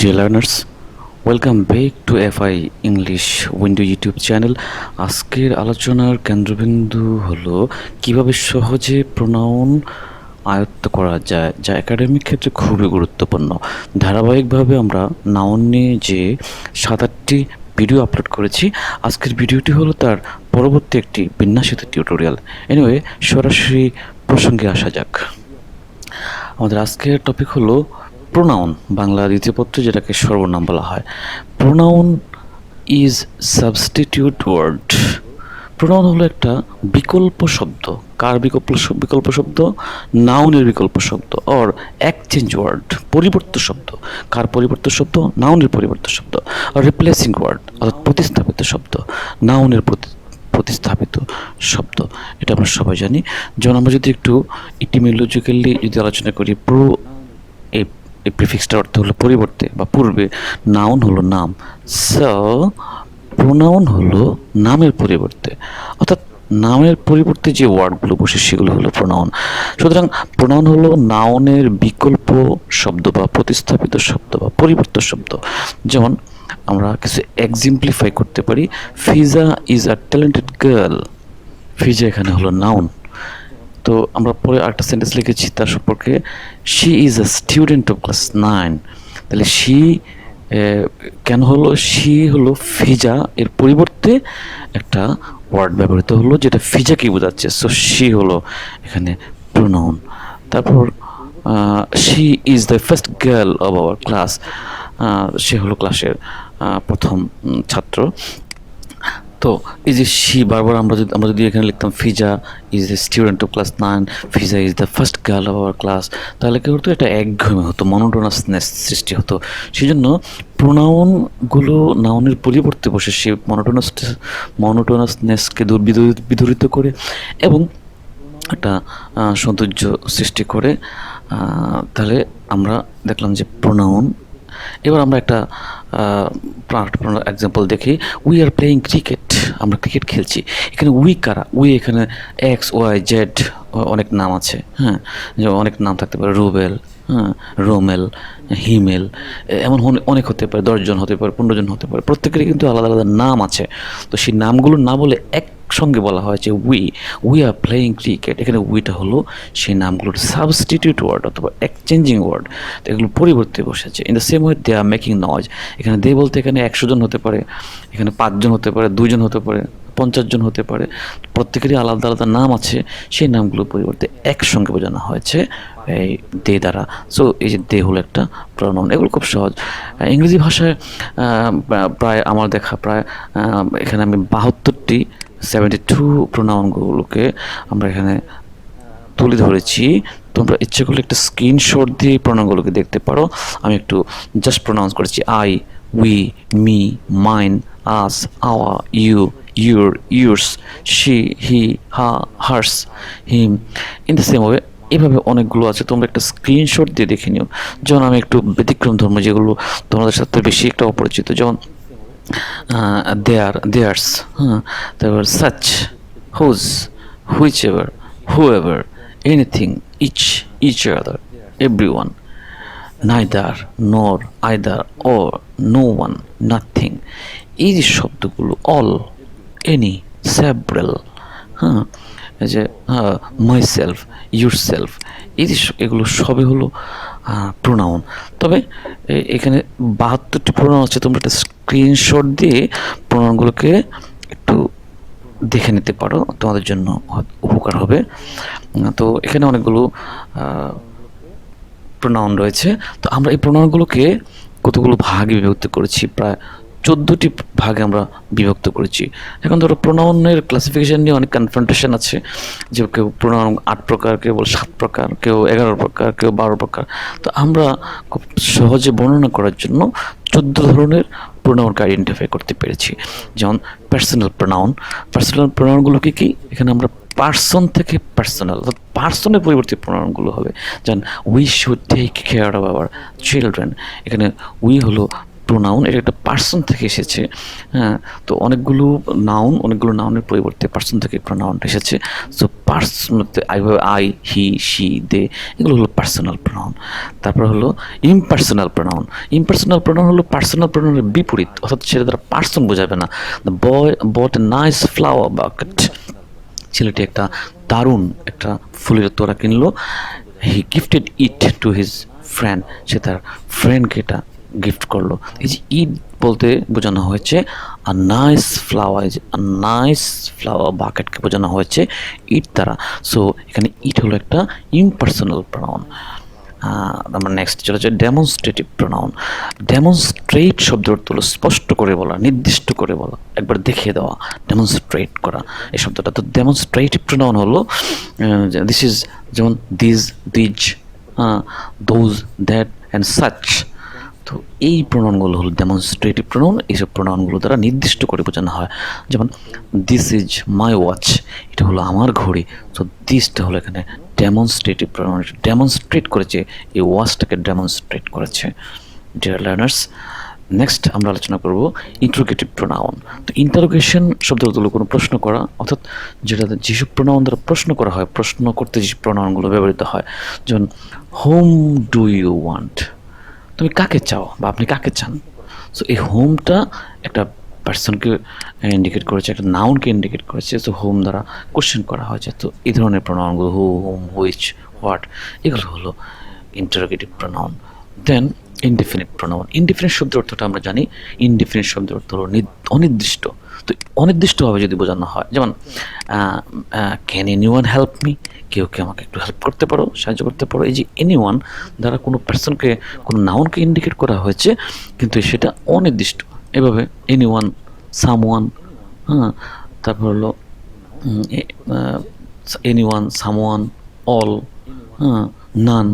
Dear learners, welcome back to FI English Window YouTube channel. আজকের আলোচনার কেন্দ্রবিন্দু হলো কিভাবে সহজে প্রোনাউন আয়ত্ত করা যায়, যা একাডেমিক ক্ষেত্রে খুবই গুরুত্বপূর্ণ। ধারাবাহিকভাবে আমরা নাউন নিয়ে যে 7-8টি ভিডিও আপলোড করেছি। আজকের ভিডিওটি হলো তার পরবর্তী একটি বিন্যাসিত টিউটোরিয়াল। এনিওয়ে, সরাসরি প্রসঙ্গে আসা যাক। আমাদের আজকের টপিক হলো প্রোনাউন, বাংলা দ্বিতীয় পত্র, যেটাকে সর্বনাম বলা হয়। Pronoun is substitute word. Pronoun হলো একটা বিকল্প শব্দ। কার বিকল্প শব্দ? নাউনের বিকল্প শব্দ। অর এক্সচেঞ্জ ওয়ার্ড, পরিবর্ত শব্দ। কার পরিবর্ত শব্দ? নাউনের পরিবর্ত শব্দ। আর রিপ্লেসিং ওয়ার্ড, অর্থাৎ প্রতিস্থাপিত শব্দ, নাউনের প্রতিস্থাপিত শব্দ। এটা আমরা সবাই জানি। যেমন আমরা যদি একটু ইটিমোলজিক্যালি যদি আলোচনা করি, এই প্রিফিক্সটার অর্থ হলো পরিবর্তে বা পূর্বে। নাউন হলো নাম, সো প্রোনাউন হলো নামের পরিবর্তে, অর্থাৎ নামের পরিবর্তে যে ওয়ার্ডগুলো বসে সেগুলো হলো প্রোনাউন। সুতরাং প্রোনাউন হলো নাউনের বিকল্প শব্দ বা প্রতিস্থাপিত শব্দ বা পরিবর্ত শব্দ। যেমন আমরা কিছু এক্সাম্পলিফাই করতে পারি। ফিজা ইজ আ ট্যালেন্টেড গার্ল। ফিজা এখানে হলো নাউন। তো আমরা পরে আরেকটা সেন্টেন্স লিখেছি তার সম্পর্কে, she is a student of class 9। তাহলে শি কেন হলো? শি হলো ফিজা এর পরিবর্তে একটা ওয়ার্ড ব্যবহৃত হলো যেটা ফিজাকে বোঝাচ্ছে। সো শি হলো এখানে প্রোনাউন। তারপর she is the first girl of our class. সে হলো ক্লাসের প্রথম ছাত্র। তো এই যে শি, বারবার আমরা যদি এখানে লিখতাম Fiza is a student of class 9, Fiza is the first girl of our class, তাহলে কি হতো? এটা একঘেয়েমি হতো, মনোটোনাসনেস সৃষ্টি হতো। সেই জন্য প্রোনাউনগুলো নাউনের পরিবর্তে বসে সে মনোটোনাসনেসকে বিদূরিত করে এবং একটা সৌন্দর্য সৃষ্টি করে। তাহলে আমরা দেখলাম যে প্রোনাউন। এবার আমরা একটা এক্সাম্পল দেখি। We are playing cricket. আমরা ক্রিকেট খেলছি। এখানে উই কারা? উই এখানে এক্স ওয়াই জেড অনেক নাম আছে। হ্যাঁ, যে অনেক নাম থাকতে পারে, রুবেল, হ্যাঁ, রোমেল, হিমেল, এমন অনেক হতে পারে, 10 জন হতে পারে, 15 জন হতে পারে। প্রত্যেকেরই কিন্তু আলাদা আলাদা নাম আছে। তো সেই নামগুলো না বলে একসঙ্গে বলা হয় যে উই আর প্লেয়িং ক্রিকেট। এখানে উইটা হলো সেই নামগুলোর সাবস্টিটিউট ওয়ার্ড অথবা এক্সচেঞ্জিং ওয়ার্ড। তো এগুলো পরিবর্তে বসেছে। In the same way they are making noise. এখানে দে বলতে এখানে 100 জন হতে পারে, এখানে 5 জন হতে পারে, 2 জন হতে পারে, 50 জন হতে পারে। প্রত্যেকেরই আলাদা আলাদা নাম আছে। সেই নামগুলোর পরিবর্তে একসঙ্গে বোঝানো হয়েছে এই দে দ্বারা। সো এই যে দে হলো একটা প্রোনাউন। এগুলো খুব সহজ। ইংরেজি ভাষায় প্রায় আমার দেখা এখানে আমি 72 প্রোনাউনগুলোকে আমরা এখানে তুলে ধরেছি। তোমরা ইচ্ছে করলে একটা স্ক্রিনশট দিয়ে প্রোনাউনগুলোকে দেখতে পারো। আমি একটু জাস্ট প্রোনাউন্স করেছি। I, we, me, mine, us, our, you, your, yours, she, he, her, hers, him. In the same way এভাবে অনেকগুলো আছে। তোমরা একটা স্ক্রিনশট দিয়ে দেখে নিও। যেমন আমি একটু ব্যতিক্রম ধর্ম, যেগুলো তোমাদের সাথে বেশি একটা অপরিচিত, যেমন দেয়ার, দেয়ার্স, হ্যাঁ, তারপর such, whose, whichever, whoever, anything, each other, everyone, neither, nor, either, or, no one, nothing। এই যে শব্দগুলো, all, any, several, হ্যাঁ, এই যে myself, yourself, এই যে এগুলো সবই হলো প্রোনাউন। তবে এখানে 72টি প্রোনাউন আছে। তোমরা একটা স্ক্রিনশট দিয়ে প্রোনাউনগুলোকে একটু দেখে নিতে পারো, তোমাদের জন্য উপকার হবে। তো এখানে অনেকগুলো প্রোনাউন রয়েছে। তো আমরা এই প্রোনাউনগুলোকে কতগুলো ভাগে বিভক্ত করেছি, প্রায় 14টি ভাগে আমরা বিভক্ত করেছি। এখন ধরো প্রোনাউনের ক্লাসিফিকেশন নিয়ে অনেক কনফ্রন্টেশন আছে, যে কেউ প্রোনাউন 8 প্রকার, কেউ 7 প্রকার, কেউ 11 প্রকার, কেউ 12 প্রকার। তো আমরা খুব সহজে বর্ণনা করার জন্য 14 ধরনের প্রোনাউনকে আইডেন্টিফাই করতে পেরেছি। যেমন পার্সোনাল প্রোনাউনগুলো কি? এখানে আমরা পার্সন থেকে পার্সোনাল, অর্থাৎ পার্সনের পরিবর্তে প্রোনাউনগুলো হবে। যেমন we should take care of our children. এখানে উই হলো প্রোনাউন এটা একটা পার্সন থেকে এসেছে। হ্যাঁ, তো অনেকগুলো নাউনের পরিবর্তে পার্সন থেকে প্রোনাউনটা এসেছে। So person I, he, she, they, এগুলো হলো পার্সোনাল প্রোনাউন। তারপর হলো ইমপার্সোনাল প্রোনাউন হলো পার্সোনাল প্রোনাউনের বিপরীত, অর্থাৎ সেটা দ্বারা পার্সন বোঝাবে না। The boy bought a nice flower bouquet, ছেলেটি একটা দারুণ একটা ফুলের তোড়া কিনলো। He gifted it to his friend, সে তার ফ্রেন্ডকে এটা গিফট করলো। এই যে ইট বলতে বোঝানো হয়েছে নাইস ফ্লাওয়ার বাকেটকে বোঝানো হয়েছে ইট দ্বারা। সো এখানে ইট হলো একটা ইমপার্সোনাল প্রোনাউন। আমরা নেক্সট চলে যাই ডেমনস্ট্রেটিভ প্রোনাউন। ডেমনস্ট্রেট শব্দের অর্থ হলো স্পষ্ট করে বলা, নির্দিষ্ট করে বলা, একবার দেখিয়ে দেওয়া, ডেমনস্ট্রেট করা এই শব্দটা। তো ডেমনস্ট্রেটিভ প্রোনাউন হলো দিস ইজ, যেমন this, these, those, that and such. তো এই প্রোনাউনগুলো হলো ডেমনস্ট্রেটিভ প্রোনাউন। এইসব প্রোনাউনগুলো দ্বারা নির্দিষ্ট করে বোঝানো হয়। যেমন দিস ইজ মাই ওয়াচ, এটা হলো আমার ঘড়ি। তো দিসটা হলো এখানে ডেমনস্ট্রেটিভ প্রোনাউন, ডেমনস্ট্রেট করেছে, এই ওয়াচটাকে ডেমনস্ট্রেট করেছে। ডিয়ার লার্নার্স, নেক্সট আমরা আলোচনা করব ইন্টারোগেটিভ প্রোনাউন। তো ইন্টারোগেশন শব্দের অর্থ হলো কোনো প্রশ্ন করা, অর্থাৎ যেসব প্রোনাউন দ্বারা প্রশ্ন করা হয়, প্রশ্ন করতে যে প্রোনাউনগুলো ব্যবহৃত হয়। যেমন হোম ডু ইউ ওয়ান্ট, তুমি কাকে চাও বা আপনি কাকে চান। সো এই হোমটা একটা পার্সনকে ইন্ডিকেট করেছে, একটা নাউনকে ইন্ডিকেট করেছে। সো হোম দ্বারা কোশ্চেন করা হয়েছে। তো এই ধরনের প্রোনাউনগুলো হু, হোম, হুইচ, হোয়াট, এগুলো হলো ইন্টারোগেটিভ প্রোনাউন। দেন ইনডিফিনিট প্রোনাউন। ইনডিফিনিট শব্দের অর্থটা আমরা জানি। ইনডিফিনিট শব্দের অর্থ হলো অনির্দিষ্ট। তো অনির্দিষ্টভাবে যদি বোঝানো হয়, যেমন ক্যান এনিওয়ান হেল্প মি, কেউ কি আমাকে একটু হেল্প করতে পারো, সাহায্য করতে পারো। এই যে এনিওয়ান দ্বারা কোনো পার্সনকে, কোনো নাউনকে ইন্ডিকেট করা হয়েছে, কিন্তু সেটা অনির্দিষ্ট। এভাবে এনিওয়ান, সামওয়ান, হ্যাঁ, তারপর হলো এনিওয়ান, সামওয়ান, অল, হ্যাঁ, নান,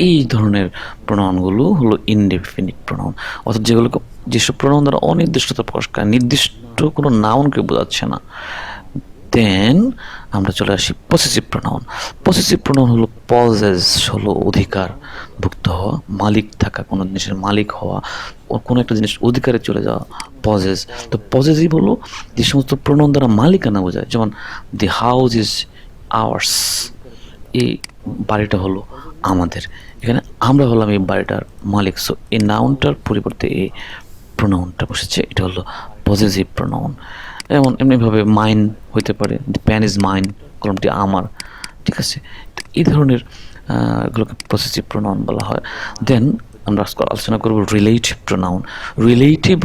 এই ধরনের প্রোনাউনগুলো হলো ইনডেফিনিট প্রোনাউন। অর্থাৎ যেসব প্রোনাউন দ্বারা অনির্দিষ্টতা প্রকাশ করে, নির্দিষ্ট কোনো নাউনকে বোঝাচ্ছে না। দেন আমরা চলে আসি পসেসিভ প্রোনাউন। পসেসিভ প্রোনাউন হলো পজেস, হলো অধিকার ভুক্ত হওয়া, মালিক থাকা, কোনো জিনিসের মালিক হওয়া, কোনো একটা জিনিস অধিকারে চলে যাওয়া, পজেস। তো পজেসিভ হলো যে সমস্ত প্রোনাউন দ্বারা মালিকানা বোঝায়। যেমন দি হাউস ইজ আওয়ার্স, এই বাড়িটা হলো আমাদের, এখানে আমরা হলাম এই বাড়িটার মালিক। সো এই নাউনটার পরিবর্তে এই প্রোনাউনটা বসেছে, এটা হলো পজেসিভ প্রোনাউন। এমনিভাবে মাইন হইতে পারে, দি প্যান ইজ মাইন, কলমটি আমার, ঠিক আছে। এই ধরনের এগুলোকে পজেসিভ প্রোনাউন বলা হয়। দেন আমরা আলোচনা করব রিলেটিভ প্রোনাউন। রিলেটিভ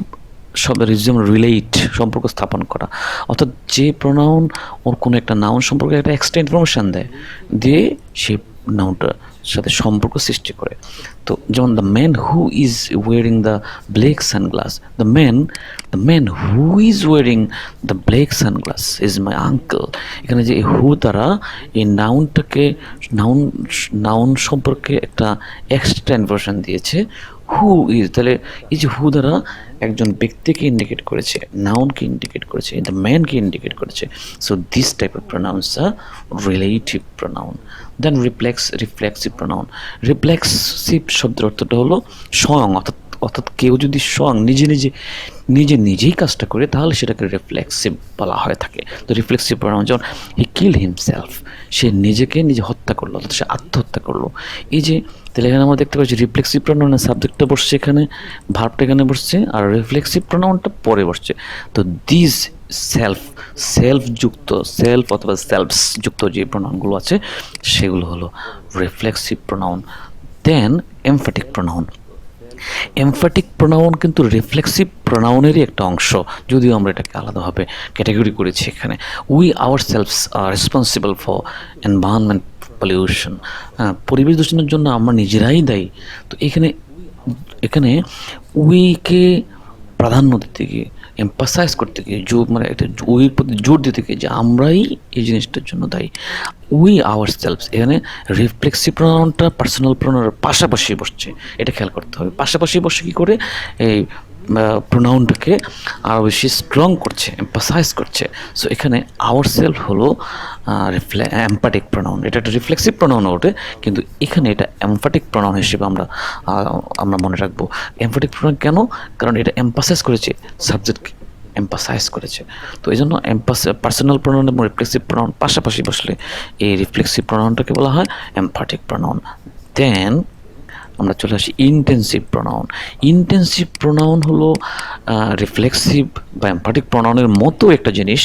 শব্দের যেমন রিলেট, সম্পর্ক স্থাপন করা, অর্থাৎ যে প্রোনাউন ওর কোনো একটা নাউন সম্পর্কে একটা এক্সট্রা ইনফরমেশান দেয়, দিয়ে সেই নাউনটার সাথে সম্পর্ক সৃষ্টি করে। তো যেমন the man who is wearing the black sunglass, the man who is wearing the black sunglass is my uncle. এখানে যে হু দ্বারা এই নাউনটাকে, নাউন সম্পর্কে একটা এক্সট্রা ইনফরমেশান দিয়েছে। হু ইজ, তাহলে এই যে হু দ্বারা একজন ব্যক্তিকে ইন্ডিকেট করেছে, নাউনকে ইন্ডিকেট করেছে, দ্য ম্যানকে ইন্ডিকেট করেছে। So this type of pronouns are relative pronoun. Then reflexive pronoun. Reflexive শব্দের অর্থটা হলো স্বয়ং, অর্থাৎ কেউ যদি স্বয়ং নিজেই কাজটা করে, তাহলে সেটাকে রিফ্লেক্সিভ বলা হয়ে থাকে। তো রিফ্লেক্সিভ প্রোনাউন যেমন হি কিল হিমসেলফ, সে নিজে হত্যা করলো, অর্থাৎ সে আত্মহত্যা করলো। এই যে, তাহলে এখানে আমরা দেখতে পাচ্ছি রিফ্লেক্সিভ প্রোনাউনের সাবজেক্টটা বসছে এখানে, ভার্বটা এখানে বসছে, আর রিফ্লেক্সিভ প্রোনাউনটা পরে বসছে। তো দিস সেলফ অথবা সেলফস যুক্ত যে প্রোনাউনগুলো আছে, সেগুলো হলো রিফ্লেক্সিভ প্রোনাউন। দেন এমফ্যাটিক প্রোনাউন। এমফ্যাটিক প্রোনাউন কিন্তু রিফ্লেক্সিভ প্রোনাউনেরই একটা অংশ, যদিও আমরা এটাকে আলাদাভাবে ক্যাটাগরি করেছি এখানে। We hour selves R responsible for environment pollution, পরিবেশ দূষণের জন্য আমরা নিজেরাই দায়ী। তো এখানে উইকে প্রাধান্য দিতে গিয়ে, এম্পাসাইজ করতে গিয়ে, মানে একটা উইয়ের প্রতি জোর দিতে গিয়ে যে আমরাই এই জিনিসটার জন্য দায়ী। উই আওয়ার সেলফস, এখানে রিফ্লেক্সিভ প্রোনাউনটা পার্সোনাল প্রোনাউনের পাশাপাশি বসছে, এটা খেয়াল করতে হবে। পাশাপাশি বসে কী করে, এই প্রোনাউনটাকে আরও বেশি স্ট্রং করছে, এম্পাসাইজ করছে। সো এখানে আওয়ার সেলফ হলো এমফ্যাটিক প্রোনাউন। এটা একটা রিফ্লেক্সিভ প্রোনাউন ওঠে, কিন্তু এখানে এটা এমফ্যাটিক প্রোনাউন হিসেবে আমরা মনে রাখবো। এমফ্যাটিক প্রোনাউন কেন? কারণ এটা এম্পাসাইজ করেছে, সাবজেক্টকে এম্পাসাইজ করেছে। তো এই জন্য পার্সোনাল প্রোনাউন এবং রিফ্লেক্সিভ প্রোনাউন পাশাপাশি বসলে এই রিফ্লেক্সিভ প্রোনাউনটাকে বলা হয় এমফ্যাটিক প্রোনাউন। দেন আমরা চলে আসি ইনটেনসিভ প্রোনাউন। ইনটেনসিভ প্রোনাউন হলো রিফ্লেক্সিভ বা এমফ্যাটিক প্রোনাউনের মতো একটা জিনিস,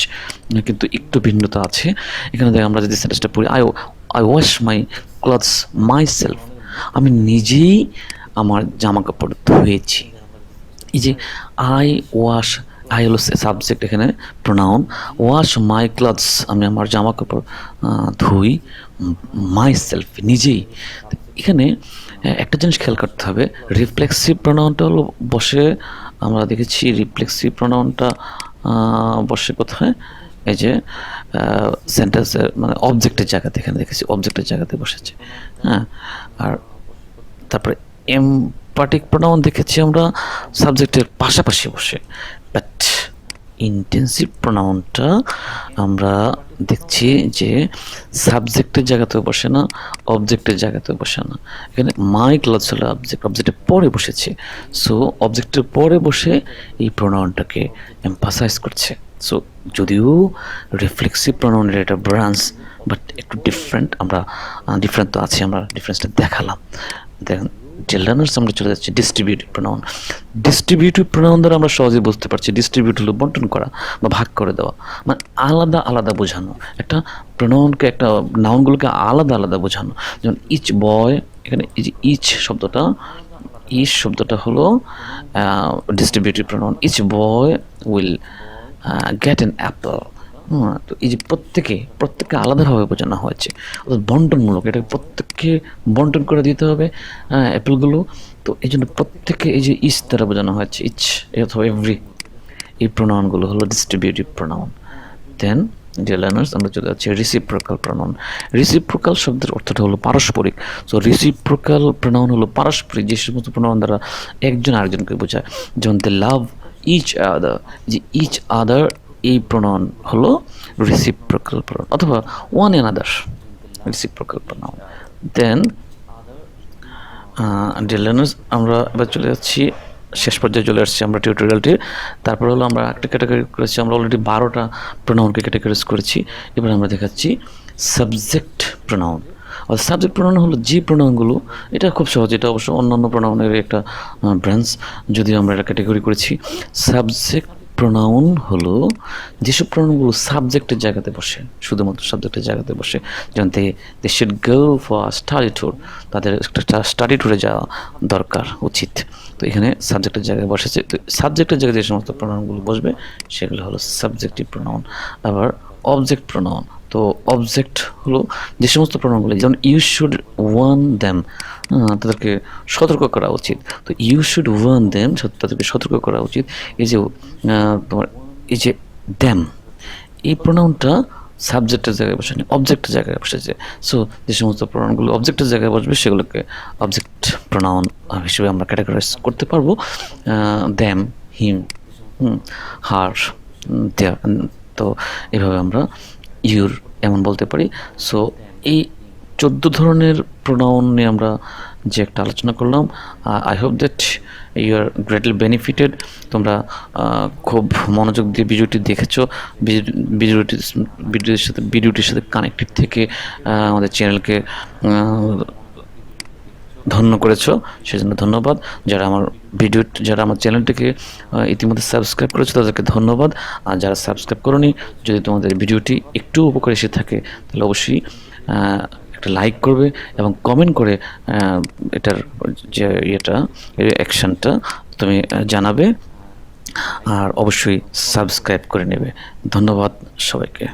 কিন্তু একটু ভিন্নতা আছে। এখানে দেখ আমরা যদি সেন্টেন্সটা পড়ি, I wash my clothes my self, আমি নিজেই আমার জামা কাপড় ধুয়েছি। এই যে আই ওয়াশ, আই হলো সাবজেক্ট, এখানে প্রোনাউন। ওয়াশ মাই ক্লথস, আমি আমার জামা কাপড় ধুই। মাই সেলফ, নিজেই। এখানে একটা জিনিস খেয়াল করতে হবে, রিফ্লেক্সিভ প্রোনাউনটা হলো বসে, আমরা দেখেছি রিফ্লেক্সিভ প্রোনাউনটা বসে কোথায়, এই যে সেন্টেন্সের মানে অবজেক্টের জায়গাতে, এখানে দেখেছি অবজেক্টের জায়গাতে বসেছে। হ্যাঁ, আর তারপরে এমফ্যাটিক প্রোনাউন দেখেছি আমরা সাবজেক্টের পাশাপাশি বসে। বাট ইনটেনসিভ প্রোনাউনটা আমরা দেখছি যে সাবজেক্টের জায়গাতেও বসে না, অবজেক্টের জায়গাতেও বসে না। এখানে মাই ক্লথস হলো অবজেক্ট, অবজেক্টের পরে বসেছে। সো অবজেক্টের পরে বসে এই প্রোনাউনটাকে এমফাসাইজ করছে। সো যদিও রিফ্লেক্সিভ প্রোনাউনের এটা ব্রাঞ্চ, বাট একটু ডিফারেন্ট। আমরা ডিফারেন্ট তো আছে, আমরা ডিফারেন্সটা দেখালাম। দেখেন লার্নার্স আমরা চলে যাচ্ছি ডিস্ট্রিবিউটিভ প্রোনাউন। ডিস্ট্রিবিউটিভ প্রোনাউন দ্বারা আমরা সহজে বুঝতে পারছি, ডিস্ট্রিবিউট হলো বন্টন করা বা ভাগ করে দেওয়া, মানে আলাদা আলাদা বোঝানো। একটা প্রোনাউনকে, একটা নাউনগুলোকে আলাদা আলাদা বোঝানো। যেমন ইচ বয়, এখানে এই যে ইচ শব্দটা হলো distributive pronoun. Each boy will get an apple. তো এই যে প্রত্যেককে আলাদাভাবে বোঝানো হয়েছে, অর্থাৎ বন্টনমূলক। এটা প্রত্যেককে বন্টন করে দিতে হবে অ্যাপেলগুলো। তো এই জন্য প্রত্যেককে এই যে ইচ দ্বারা বোঝানো হয়েছে, ইচ অথবা এভরি, এই প্রোনাউনগুলো হলো ডিস্ট্রিবিউটিভ প্রোনাউন। দেন ডিয়ার লার্নার্স আমরা চলে যাচ্ছি রিসিপ্রোকাল প্রোনাউন। রিসিপ্রোকাল শব্দের অর্থটা হলো পারস্পরিক। সো রিসিপ্রোকাল প্রোনাউন হলো পারস্পরিক, যে সমস্ত প্রোনাউন দ্বারা একজন আরেকজনকে বোঝায়। যেমন দে লাভ ইচ আদার, যে ইচ আদার এই প্রোনাউন হলো রিসিপ্রোকাল প্রোনাউন, অথবা ওয়ান অ্যানাদার, রিসিপ্রোকাল প্রোনাউন। দেন ডিয়ার লার্নার্স আমরা এবার চলে যাচ্ছি, শেষ পর্যায়ে চলে আসছি আমরা টিউটোরিয়ালটির। তারপর হলো আমরা একটা ক্যাটাগরি করেছি, আমরা অলরেডি 12টা প্রোনাউনকে ক্যাটাগরিজ করেছি। এবার আমরা দেখাচ্ছি সাবজেক্ট প্রোনাউন। আর সাবজেক্ট প্রোনাউন হলো যে প্রোনাউনগুলো, এটা খুব সহজ, এটা অবশ্য অন্যান্য প্রোনাউনের একটা ব্রাঞ্চ, যদিও আমরা এটা ক্যাটাগরি করেছি। সাবজেক্ট প্রোনাউন হলো যেসব প্রোনাউনগুলো সাবজেক্টের জায়গাতে বসে, শুধুমাত্র সাবজেক্টের জায়গাতে বসে। যেমন they should go for study tour, তাদের একটা স্টাডি ট্যুরে যাওয়া দরকার, উচিত। তো এখানে সাবজেক্টের জায়গায় বসেছে। তো সাবজেক্টের জায়গায় যে সমস্ত প্রোনাউনগুলো বসবে সেগুলো হলো সাবজেক্টিভ প্রোনাউন। আবার অবজেক্ট প্রোনাউন, তো অবজেক্ট হলো যে সমস্ত প্রোনাউনগুলো, যেমন ইউ শুড ওয়ার্ন দ্যাম, তাদেরকে সতর্ক করা উচিত। তো ইউ শুড ওয়ার্ন দ্যাম, তাদেরকে সতর্ক করা উচিত। এই যে তোমার এই যে দ্যাম, এই প্রোনাউনটা সাবজেক্টের জায়গায় বসে নেই, অবজেক্টের জায়গায় বসেছে। সো যে সমস্ত প্রোনাউনগুলো অবজেক্টের জায়গায় বসবে সেগুলোকে অবজেক্ট প্রোনাউন হিসেবে আমরা ক্যাটাগরাইজ করতে পারবো। দ্যাম, হিম, হার, দেয়ার। তো এইভাবে আমরা ইউর এমন বলতে পারি। সো এই 14 ধরনের প্রোনাউন নিয়ে আমরা যে একটা আলোচনা করলাম, I hope that you are greatly benefited. তোমরা খুব মনোযোগ দিয়ে ভিডিওটি দেখেছো, ভিডিওটির সাথে কানেক্টেড থেকে আমাদের চ্যানেলকে ধন্য করেছো, সেজন্য ধন্যবাদ। যারা আমার চ্যানেলটিকে ইতিমধ্যে সাবস্ক্রাইব করেছো তাদেরকে ধন্যবাদ। আর যারা সাবস্ক্রাইব করোনি, যদি তোমাদের ভিডিওটি একটু উপকারে এসে থাকে তাহলে অবশ্যই একটা লাইক করবে এবং কমেন্ট করে এটার যে অ্যাকশনটা তুমি জানাবে, আর অবশ্যই সাবস্ক্রাইব করে নেবে। ধন্যবাদ সবাইকে।